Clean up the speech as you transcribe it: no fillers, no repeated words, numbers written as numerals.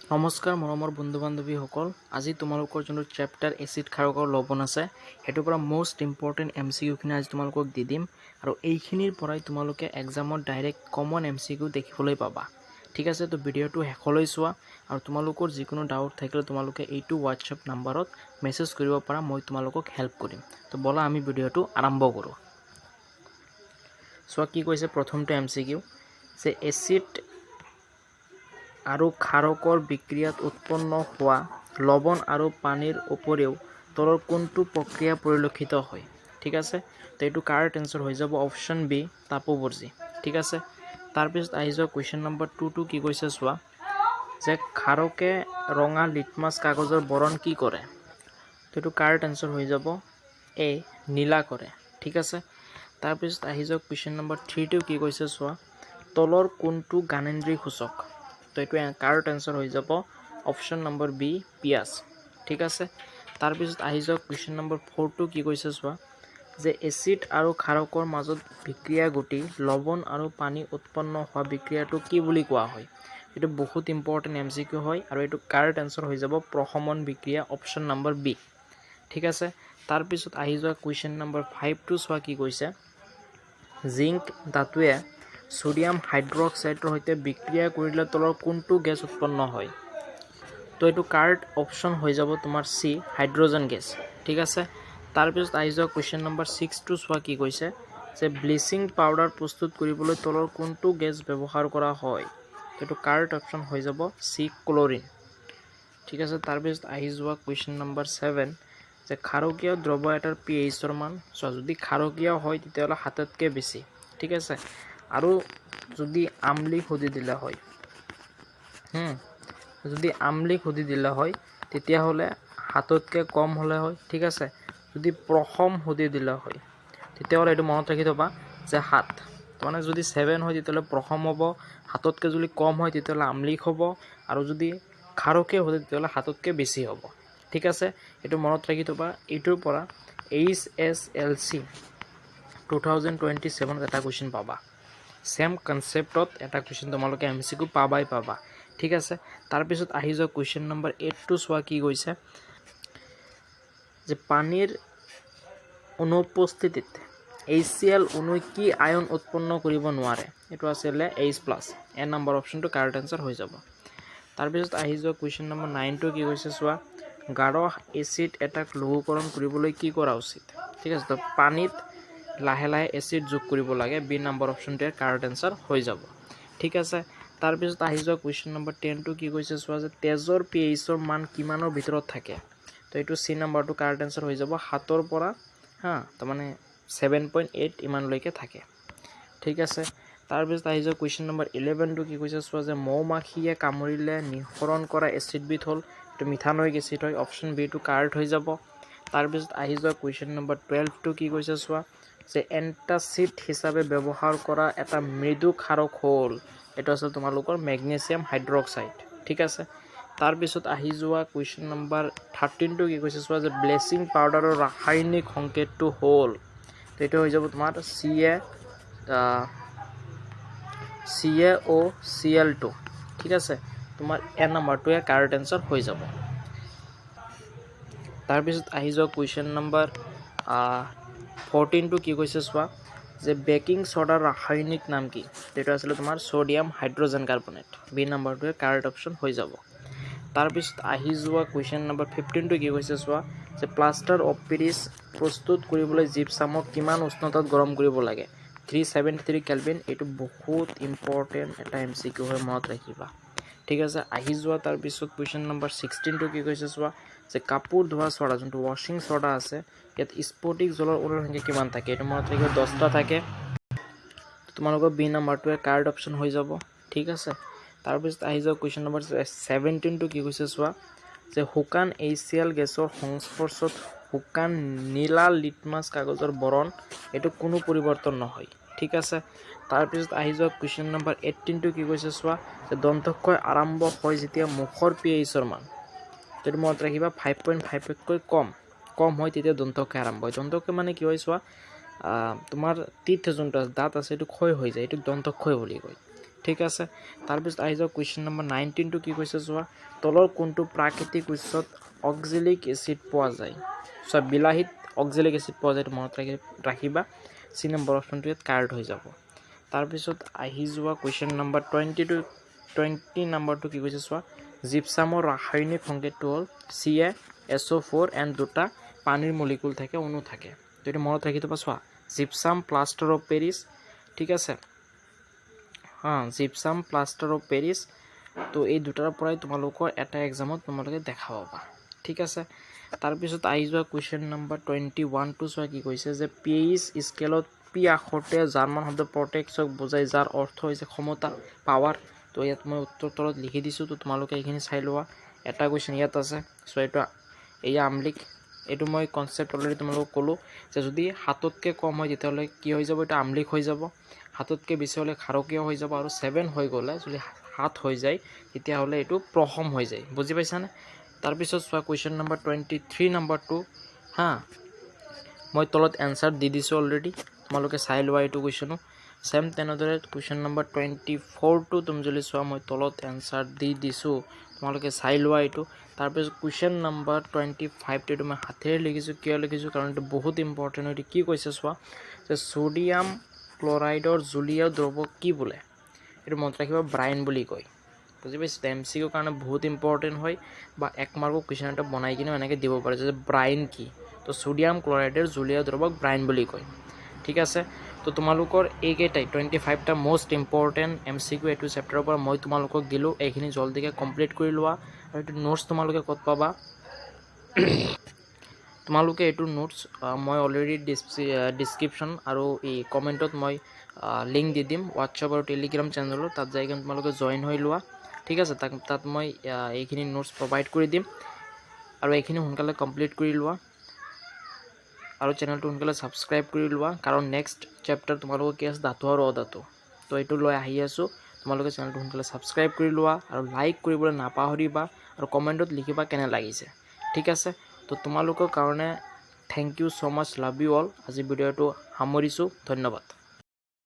নমস্কাৰ মৰমৰ বন্ধু বান্ধৱীসকল, আজি তোমালোকৰ যোনটো চেপ্টাৰ এচিড ক্ষাৰকৰ লৱণ আছে সেইটোৰ পৰা মোষ্ট ইম্পৰ্টেণ্ট MCQ আজি তোমালোকক দি দিম আৰু এইখিনিৰ পৰাই তোমালোকে এক্সামত ডাইৰেক্ট কমন MCQ দেখিবলৈ পাবা। ঠিক আছে, তো ভিডিঅ'টো শেষলৈ চোৱা আৰু তোমালোকৰ যিকোনো ডাউট থাকিলে তোমালোকে এইটো হোৱাটছএপ নাম্বাৰত মেছেজ কৰিব পাৰা, মই তোমালোকক হেল্প কৰিম। তো বলা আমি ভিডিঅ'টো আৰম্ভ কৰোঁ। চোৱা কি কৈছে প্ৰথমটো MCQ যে এচিড আৰু ক্ষাৰকৰ বিক্ৰিয়াত উৎপন্ন হোৱা লৱণ আৰু পানীৰ উপৰিও তলৰ কোনটো প্ৰক্ৰিয়া পৰিলক্ষিত হয়। ঠিক আছে, তো এইটো কাৰেক্ট এনচাৰ হৈ যাব অপশ্যন বি তাপোবৰ্জি। ঠিক আছে, তাৰপিছত আহি যোৱা কুৱেশ্যন নম্বৰ 2টো কি কৈছে চোৱা যে ক্ষাৰকে ৰঙা লিটমাছ কাগজৰ বৰণ কি কৰে। তো এইটো কাৰেক্ট এনচাৰ হৈ যাব এ নীলা কৰে। ঠিক আছে, তাৰপিছত আহি যোৱা কুৱেশ্যন নম্বৰ 3টো কি কৈছে চোৱা তলৰ কোনটো জ্ঞানেন্দ্ৰিয় সূচক। তো এইটো কাৰেক্ট এনচাৰ হৈ যাব অপশ্যন নম্বৰ বি পিয়াজ। ঠিক আছে, তাৰপিছত আহি যাওক কুৱেশ্যন নম্বৰ 4টো কি কৈছে চোৱা যে এচিড আৰু ক্ষাৰকৰ মাজত বিক্ৰিয়া ঘটি লৱণ আৰু পানী উৎপন্ন হোৱা বিক্ৰিয়াটো কি বুলি কোৱা হয়। এইটো বহুত ইম্পৰ্টেণ্ট MCQ হয় আৰু এইটো কাৰেক্ট এনচাৰ হৈ যাব প্ৰশমন বিক্ৰিয়া, অপশ্যন নম্বৰ বি। ঠিক আছে, তাৰপিছত আহি যোৱা কুৱেশ্যন নম্বৰ 5টো চোৱা কি কৈছে জিংক ধাতুৱে সোডিয়াম হাইড্ৰক্সাইডৰ সৈতে বিক্ৰিয়া কৰিলে তলৰ কোনটো গেছ উৎপন্ন হয়। তো এইটো কাৰেক্ট অপশ্যন হৈ যাব তোমাৰ চি হাইড্ৰজেন গেছ। ঠিক আছে, তাৰপিছত আহি যোৱা কুৱেশ্যন নম্বৰ 6টো চোৱা কি কৈছে যে ব্লিচিং পাউডাৰ প্ৰস্তুত কৰিবলৈ তলৰ কোনটো গেছ ব্যৱহাৰ কৰা হয়। এইটো কাৰেক্ট অপশ্যন হৈ যাব চি ক্লৰিন। ঠিক আছে, তাৰপিছত আহি যোৱা কুৱেশ্যন নম্বৰ 7 যে ক্ষাৰকীয় দ্ৰব্য এটাৰ pH-ৰ মান চোৱা যদি ক্ষাৰকীয় হয় তেতিয়াহ'লে 7তকৈ বেছি। ঠিক আছে, আৰু যদি আমলিক সুধি দিলে হয় যদি আমলিক সুধি দিলে হয় তেতিয়াহ'লে 7তকৈ কম হ'লে হয়। ঠিক আছে, যদি প্ৰশম সুধি দিলে হয় তেতিয়াহ'লে এইটো মনত ৰাখি থ'বা যে 7, মানে যদি 7 হয় তেতিয়াহ'লে প্ৰশম হ'ব, 7তকৈ যদি কম হয় তেতিয়াহ'লে আমলিক হ'ব, আৰু যদি ক্ষাৰকীয় হয় তেতিয়াহ'লে 7তকৈ বেছি হ'ব। ঠিক আছে, এইটো মনত ৰাখি থ'বা। এইটোৰ পৰা HSLC 2027 এটা কুৱেশ্যন পাবা, ছেম কনচেপ্টত এটা কুৱেশ্যন তোমালোকে MCQ পাবাই পাবা। ঠিক আছে, তাৰপিছত আহি যোৱা কুৱেশ্যন নম্বৰ 8টো চোৱা কি কৈছে যে পানীৰ অনুপস্থিতিত HCl অণুই কি আয়ন উৎপন্ন কৰিব নোৱাৰে। এইটো আছিলে H+, এ নম্বৰ অপশ্যনটো কাৰেক্ট এনচাৰ হৈ যাব। তাৰপিছত আহি যোৱা কুৱেশ্যন নম্বৰ 9টো কি কৈছে চোৱা গাঢ় এচিড এটাক লঘূকৰণ কৰিবলৈ কি কৰা উচিত। ঠিক আছে, তো পানীত লাহে লাহে এচিড যোগ কৰিব লাগে, বি নম্বৰ অপশ্যনটোৱে কাৰেক্ট এনচাৰ হৈ যাব। ঠিক আছে, তাৰপিছত আহি যোৱা কুৱেশ্যন নম্বৰ 10টো কি কৈছে চোৱা যে তেজৰ pH-ৰ মান কিমানৰ ভিতৰত থাকে। তো এইটো চি নম্বৰটো কাৰেক্ট এনচাৰ হৈ যাব 7ৰ পৰা তাৰমানে 7.8 ইমানলৈকে থাকে। ঠিক আছে, তাৰপিছত আহি যোৱা কুৱেশ্যন নম্বৰ 11টো কি কৈছে চোৱা যে মৌ-মাখিয়ে কামুৰিলে নিঃসৰণ কৰা এচিডবিধ হ'ল এইটো মিথানয়িক এচিড হয়, অপশ্যন বিটো কাৰেক্ট হৈ যাব। তাৰপিছত আহি যোৱা কুৱেশ্যন নম্বৰ 12টো কি কৈছে চোৱা যে এণ্টাচিড হিচাপে ব্যৱহাৰ কৰা এটা মৃদু ক্ষাৰক হ'ল, এইটো আছে তোমালোকৰ মেগনেছিয়াম হাইড্ৰক্সাইড। ঠিক আছে, তাৰপিছত আহি যোৱা কুৱেশ্যন নম্বৰ 13টো কি কৈছে চোৱা যে ব্লিচিং পাউডাৰৰ ৰাসায়নিক সংকেতটো হ'ল, তো এইটো হৈ যাব তোমাৰ CaOCl2। ঠিক আছে, তোমাৰ এ নম্বৰটোৱে কাৰেক্ট এনচাৰ হৈ যাব। তাৰপিছত আহি যোৱা কুৱেশ্যন নম্বৰ 14টো কি কৈছে চোৱা যে বেকিং ছ'ডাৰ ৰাসায়নিক নাম কি। এইটো আছিলে তোমাৰ ছ'ডিয়াম হাইড্ৰজেন কাৰ্বনেট, বি নম্বৰটোৱে কাৰেক্ট অপশ্যন হৈ যাব। তাৰপিছত আহি যোৱা কুৱেশ্যন নম্বৰ 15টো কি কৈছে চোৱা যে প্লাষ্টাৰ অফ পেৰিছ প্ৰস্তুত কৰিবলৈ জিপছামক কিমান উষ্ণতাত গৰম কৰিব লাগে। 373 কেলভিন। এইটো বহুত ইম্পৰ্টেণ্ট এটা MCQ হয়, মনত ৰাখিবা। ঠিক আছে, আহি যোৱা তাৰপিছত কুৱেশ্যন নম্বৰ 16টো কি কৈছে চোৱা যে কাপোৰ ধোৱা ছ'ডা যোনটো ৱাশ্বিং ছ'ডা আছে ইয়াত স্ফটিক জলৰ অণুৰ সংখ্যা কিমান থাকে। এইটো মনত ৰাখিবা 10টা থাকে, তোমালোকৰ বি নম্বৰটোৱে কাৰেক্ট অপশ্যন হৈ যাব। ঠিক আছে, তাৰপিছত আহি যোৱা কুৱেশ্যন নম্বৰ 17টো কি কৈছে চোৱা যে শুকান HCl গেছৰ সংস্পৰ্শত শুকান নীলা লিটমাছ কাগজৰ বৰণ এইটো কোনো পৰিৱৰ্তন নহয়। ঠিক আছে, তাৰপিছত আহি যোৱা কুৱেশ্যন নম্বৰ 18টো কি কৈছে চোৱা যে দন্তক্ষয় আৰম্ভ হয় যেতিয়া মুখৰ pH-ৰ মান, এইটো মনত ৰাখিবা 5.5তকৈ কম হয় তেতিয়া দন্তক্ষয় আৰম্ভ হয়। দন্তক্ষয় মানে কি হয় চোৱা তোমাৰ টিথ যোনটো দাঁত আছে এইটো ক্ষয় হৈ যায়, এইটো দন্তক্ষয় বুলি কয়। ঠিক আছে তাৰপিছত আহি যাওক কুৱেশ্যন নম্বৰ 19 টো কি কৈছে চোৱা তলৰ কোনটো প্ৰাকৃতিক উৎসত অক্সেলিক এচিড পোৱা যায় চোৱা বিলাহীত অক্সেলিক এচিড পোৱা যায় মনত ৰাখিবা সি নম্বৰ অপশ্যনটো ইয়াত কাৰ্ড হৈ যাব তাৰপিছত আহি যোৱা কুৱেশ্যন নম্বৰ 20 নম্বৰটো কি কৈছে চোৱা জিপসামৰ ৰাসায়নিক সংকেতটো হ'ল CaSO4 এণ্ড দুটা পানীৰ মলিকুল থাকে অণু থাকে তো এটা মনত ৰাখি থবা চোৱা জিপসাম প্লাষ্টাৰ অফ পেৰিছ ঠিক আছে জিপসাম প্লাষ্টাৰ অফ পেৰিছ তো এই দুটাৰ পৰাই তোমালোকৰ এটা এক্সামত তোমালোকে দেখা পাবা ঠিক আছে তাৰপিছত আহি যোৱা কুৱেশ্যন নম্বৰ 21 টো চোৱা কি কৈছে যে pH স্কেলত পি আখৰতে জাৰ্মান শব্দ প্ৰটেক্সক বুজাই যাৰ অৰ্থ হৈছে ক্ষমতা পাৱাৰ তো ইয়াত মই উত্তৰ তলত লিখি দিছোঁ তো তোমালোকে এইখিনি চাই লোৱা এটা কুৱেশ্যন ইয়াত আছে সো এটা এয়া আমলিক এইটো মই কনসেপ্ট অলৰেডি তোমালোকক ক'লো যে যদি হাততকৈ কম হয় তেতিয়াহ'লে কি হৈ যাব এটা আমলিক হৈ যাব হাততকৈ বেছি হ'লে ক্ষাৰকীয় হৈ যাব আৰু 7 হৈ গ'লে যদি 7 হৈ যায় তেতিয়াহ'লে এইটো প্ৰহম হৈ যায় বুজি পাইছানে তাৰপিছত চোৱা কুৱেশ্যন নম্বৰ 23 নম্বৰটো মই তলত এনসাৰ দি দিছোঁ অলৰেডি তোমালোকে চাই লোৱা এইটো কুৱেশ্যনো সেম তেনেদৰে কুৱেশ্যন নম্বৰ 24 টো তুমি যদি চোৱা মই তলত এনসাৰ দি দিছোঁ তোমালোকে চাই লোৱা এইটো তাৰপিছত কুৱেশ্যন নম্বৰ 25 টো মই হাতেৰে লিখিছোঁ কিয় লিখিছোঁ কাৰণ এইটো বহুত ইম্পৰ্টেণ্ট হয় কি কৈছে চোৱা যে সোডিয়াম ক্লৰাইডৰ জলীয় দ্ৰৱক কি বোলে এইটো মনত ৰাখিবা ব্ৰাইন বুলি কয় বুজি পাইছে MCQ কাৰণে বহুত ইম্পৰ্টেণ্ট হয় বা এক মাৰ্কৰ কুৱেশ্যন এটা বনাই কিনে এনেকৈ দিব পাৰে যে ব্ৰাইন কি তো সোডিয়াম ক্লৰাইডৰ জলীয় দ্ৰৱক ব্ৰাইন বুলি কয় ঠিক আছে তো তোমালোকৰ এইকেইটাই 25টা মোষ্ট ইম্পৰ্টেণ্ট MCQ এইটো চেপ্টাৰৰ পৰা মই তোমালোকক দিলোঁ এইখিনি জলদিকৈ কমপ্লিট কৰি লোৱা আৰু এইটো নোটছ তোমালোকে ক'ত পাবা তোমালোকে এইটো নোটছ মই অলৰেডি ডিছক্ৰিপশ্যন আৰু এই কমেণ্টত মই লিংক দি দিম হোৱাটছআপ আৰু টেলিগ্ৰাম চেনেলত তাত যাই কিনে তোমালোকে জইন হৈ লোৱা ঠিক আছে তাত মই এইখিনি নোটছ প্ৰভাইড কৰি দিম আৰু এইখিনি সোনকালে কমপ্লিট কৰি লোৱা আৰু চেনেলটো সোনকালে ছাবস্ক্ৰাইব কৰি লোৱা কাৰণ নেক্সট চেপ্টাৰ তোমালোকৰ কি আছে ধাতু আৰু অধাতু তো এইটো লৈ আহি আছোঁ তোমালোকে চেনেলটো সোনকালে ছাবস্ক্ৰাইব কৰি লোৱা আৰু লাইক কৰিবলৈ নাপাহৰিবা আৰু কমেণ্টত লিখিবা কেনে লাগিছে ঠিক আছে তো তোমালোকৰ কাৰণে thank you so' much love you all আজি ভিডিঅ'টো সামৰিছোঁ ধন্যবাদ